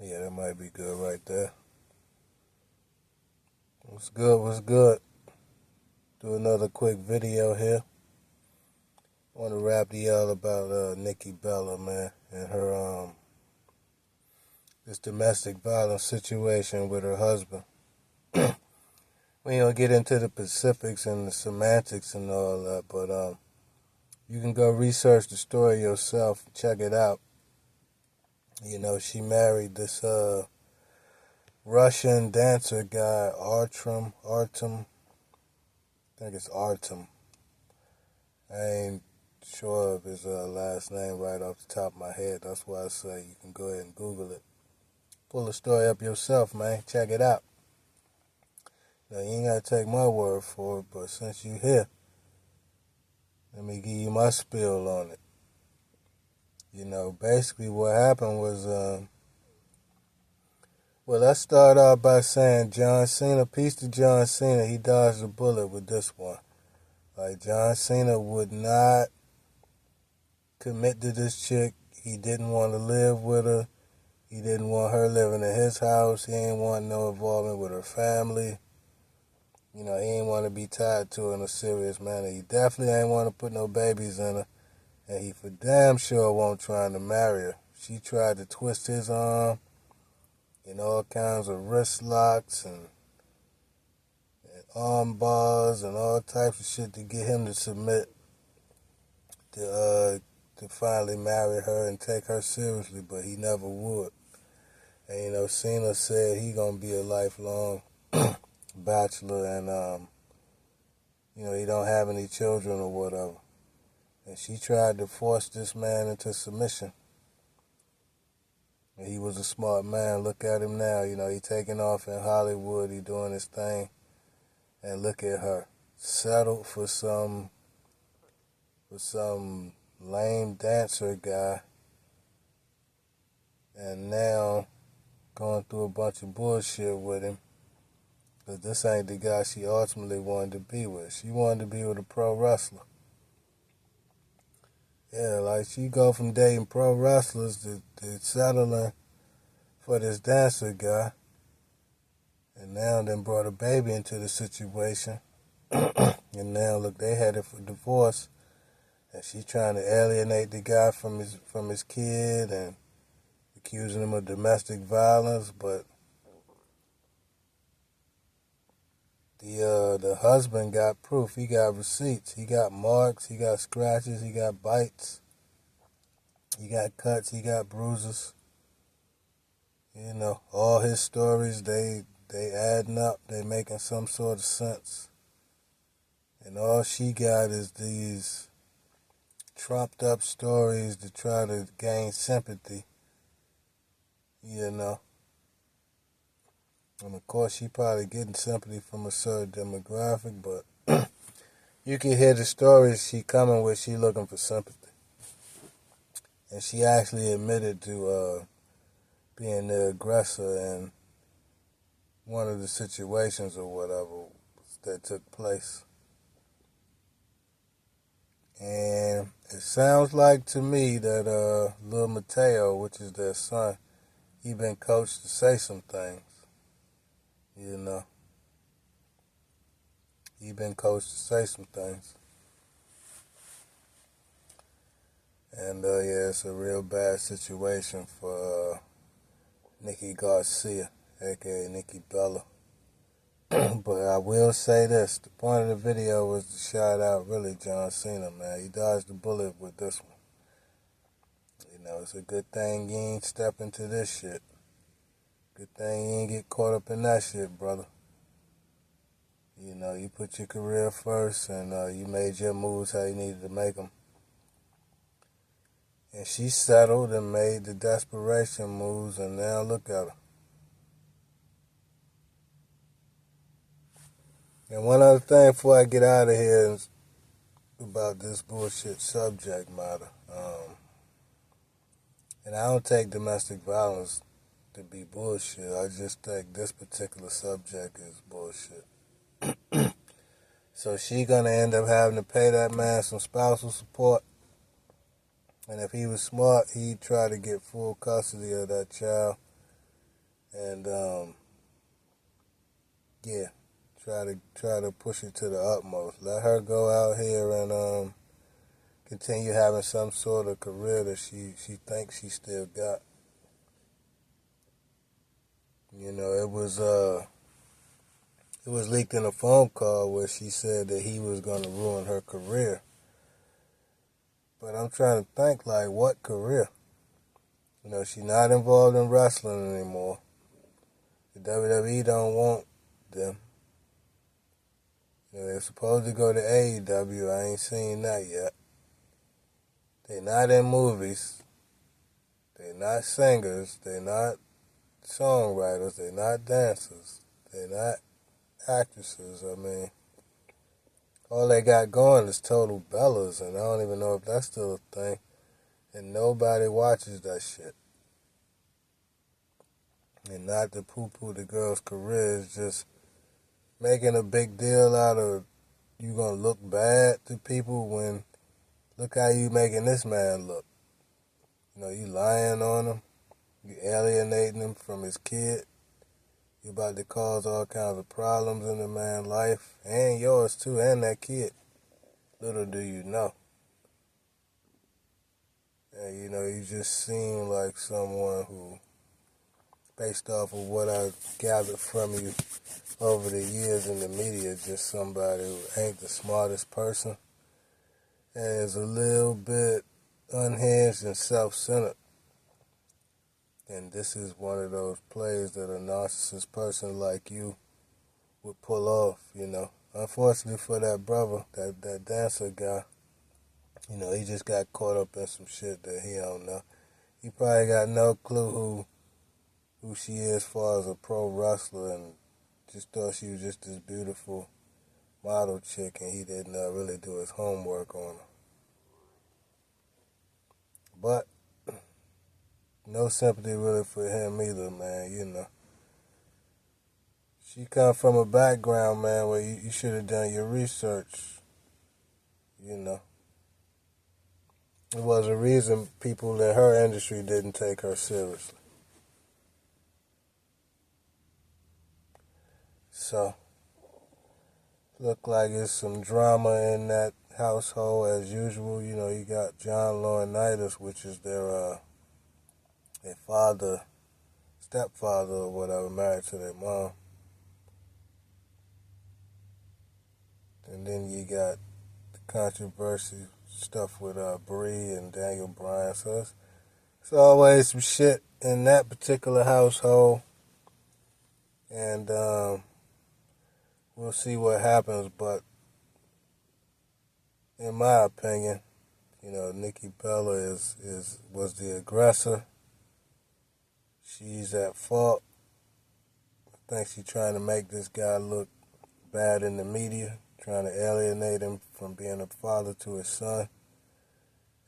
Yeah, that might be good right there. What's good? What's good? Do another quick video here. I want to rap to y'all about Nikki Bella, man, and her this domestic violence situation with her husband. We ain't gonna get into the specifics and the semantics and all that, but you can go research the story yourself, check it out. You know, she married this Russian dancer guy, Artem. I think it's Artem. I ain't sure of his last name right off the top of my head. That's why I say you can go ahead and Google it. Pull the story up yourself, man. Check it out. Now, you ain't got to take my word for it, but since you here, let me give you my spiel on it. You know, basically what happened was, well, let's start out by saying John Cena, peace to John Cena, he dodged a bullet with this one. Like, John Cena would not commit to this chick. He didn't want to live with her. He didn't want her living in his house. He ain't want no involvement with her family. You know, he ain't want to be tied to her in a serious manner. He definitely ain't want to put no babies in her. And he for damn sure won't trying to marry her. She tried to twist his arm in all kinds of wrist locks and arm bars and all types of shit to get him to submit to finally marry her and take her seriously, but he never would. And you know, Cena said he gonna be a lifelong bachelor, and you know, he don't have any children or whatever. And she tried to force this man into submission. And he was a smart man. Look at him now. You know, he taking off in Hollywood. He doing his thing. And look at her, settled for some lame dancer guy, and now going through a bunch of bullshit with him. But this ain't the guy she ultimately wanted to be with. She wanted to be with a pro wrestler. Yeah, like she go from dating pro wrestlers to settling for this dancer guy. And now then brought a baby into the situation. And now look, they headed for divorce. And she trying to alienate the guy from his kid and accusing him of domestic violence, but the husband got proof. He got receipts. He got marks. He got scratches. He got bites. He got cuts. He got bruises. You know, all his stories, they adding up. They making some sort of sense. And all she got is these trumped up stories to try to gain sympathy. You know. And of course, she probably getting sympathy from a certain demographic, but you can hear the stories she coming with. She looking for sympathy, and she actually admitted to being the aggressor in one of the situations or whatever that took place. And it sounds like to me that Lil Mateo, which is their son, he been coached to say some things. You know, he been coached to say some things. And yeah, it's a real bad situation for Nikki Garcia, aka Nikki Bella. But I will say this, the point of the video was to shout out really John Cena, man. He dodged the bullet with this one. You know, it's a good thing you ain't step into this shit. Good thing you ain't get caught up in that shit, brother. You know, you put your career first, and you made your moves how you needed to make them. And she settled and made the desperation moves, and now look at her. And one other thing before I get out of here is about this bullshit subject matter. And I don't take domestic violence to be bullshit. I just think this particular subject is bullshit. So she gonna end up having to pay that man some spousal support. And if he was smart, he'd try to get full custody of that child And yeah, try to push it to the utmost. Let her go out here and continue having some sort of career that she thinks she still got. You know, it was leaked in a phone call where she said that he was going to ruin her career. But I'm trying to think, like, what career? You know, she's not involved in wrestling anymore. The WWE don't want them. You know, they're supposed to go to AEW. I ain't seen that yet. They're not in movies. They're not singers. They're not songwriters. They're not dancers. They're not actresses. I mean, all they got going is total bellas, and I don't even know if that's still a thing. And nobody watches that shit. And not to poo-poo the girl's career, it's just making a big deal out of you gonna look bad to people when look how you making this man look. You know, you lying on him, you alienating him from his kid. You about to cause all kinds of problems in the man's life, and yours too, and that kid. Little do you know. And you know, you just seem like someone who, based off of what I gathered from you over the years in the media, just somebody who ain't the smartest person and is a little bit unhinged and self-centered. And this is one of those plays that a narcissist person like you would pull off, you know. Unfortunately for that brother, that dancer guy, you know, he just got caught up in some shit that he don't know. He probably got no clue who she is as far as a pro wrestler, and just thought she was just this beautiful model chick, and he didn't really do his homework on her. But no sympathy really for him either, man, you know. She come from a background, man, where you should have done your research, you know. There was a reason people in her industry didn't take her seriously. So, look like there's some drama in that household as usual. You know, you got John Laurinaitis, which is their father, stepfather or whatever, married to their mom. And then you got the controversy stuff with Bree and Daniel Bryan. So it's always some shit in that particular household. And we'll see what happens. But in my opinion, you know, Nikki Bella was the aggressor. She's at fault. I think she's trying to make this guy look bad in the media, trying to alienate him from being a father to his son.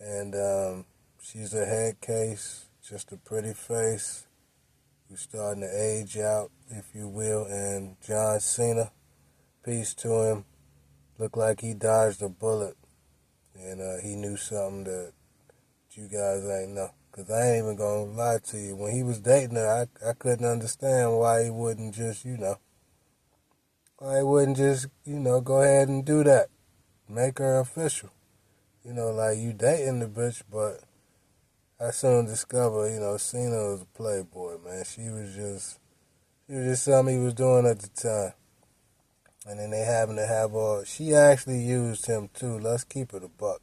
And she's a head case, just a pretty face, who's starting to age out, if you will. And John Cena, peace to him, looked like he dodged a bullet. And he knew something that you guys ain't know. Because I ain't even going to lie to you. When he was dating her, I couldn't understand why he wouldn't just, why he wouldn't just, go ahead and do that. Make her official. You know, like you dating the bitch, but I soon discovered, Cena was a playboy, man. She was just something he was doing at the time. And then they having to have she actually used him too. Let's keep it a buck.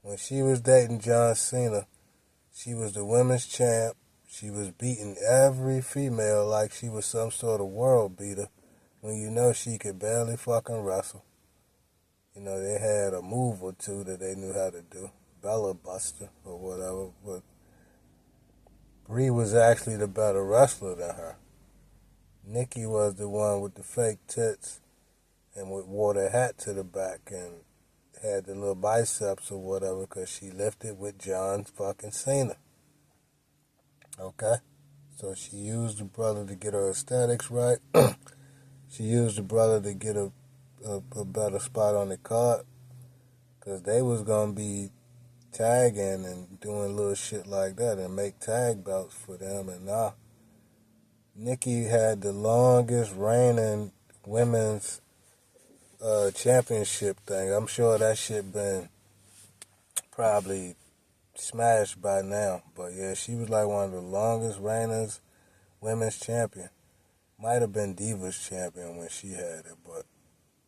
When she was dating John Cena, she was the women's champ. She was beating every female like she was some sort of world beater when you know she could barely fucking wrestle. You know, they had a move or two that they knew how to do. Bella Buster or whatever. But Bree was actually the better wrestler than her. Nikki was the one with the fake tits and wore the hat to the back and had the little biceps or whatever because she lifted with John fucking Cena. Okay? So she used the brother to get her aesthetics right. She used the brother to get a better spot on the card because they was going to be tagging and doing little shit like that and make tag belts for them. And nah, Nikki had the longest reigning women's championship thing. I'm sure that shit been probably smashed by now. But yeah, she was like one of the longest reigning women's champion. Might have been Divas champion when she had it, but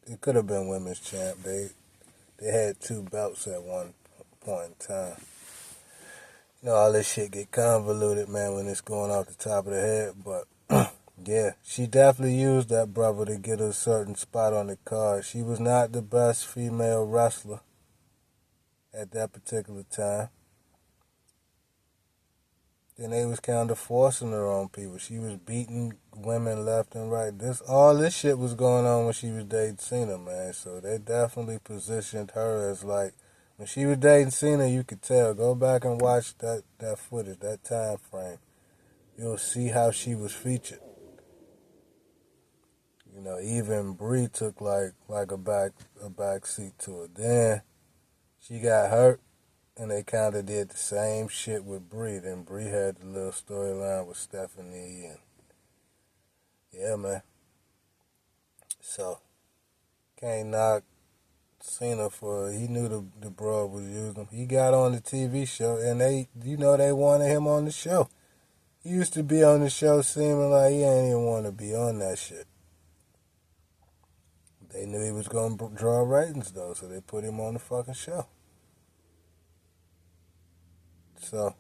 it could have been women's champ. They had two belts at one point in time. You know, all this shit get convoluted, man, when it's going off the top of the head. But yeah, she definitely used that brother to get a certain spot on the card. She was not the best female wrestler at that particular time. Then they was kind of forcing her on people. She was beating women left and right. All this shit was going on when she was dating Cena, man. So they definitely positioned her as like, when she was dating Cena, you could tell. Go back and watch that footage, that time frame. You'll see how she was featured. You know, even Brie took like a back seat to it. Then she got hurt, and they kind of did the same shit with Brie. Then Brie had the little storyline with Stephanie, and yeah, man. So can't knock Cena for, he knew the broad was using him. He got on the TV show, and they wanted him on the show. He used to be on the show seeming like he ain't even want to be on that shit. They knew he was going to draw ratings, though, so they put him on the fucking show. So,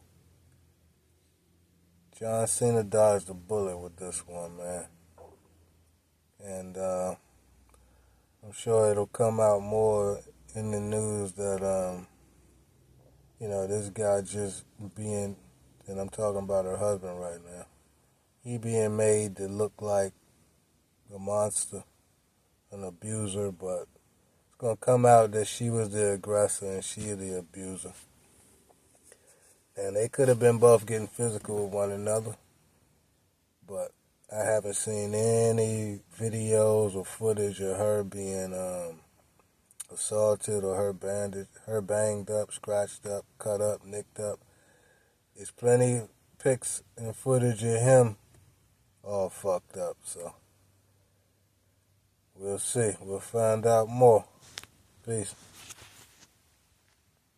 John Cena dodged a bullet with this one, man. And I'm sure it'll come out more in the news that, this guy just being, and I'm talking about her husband right now, he being made to look like a monster, an abuser, but it's going to come out that she was the aggressor and she the abuser. And they could have been both getting physical with one another, but I haven't seen any videos or footage of her being assaulted or her banged up, scratched up, cut up, nicked up. There's plenty of pics and footage of him all fucked up, so we'll see. We'll find out more. Peace.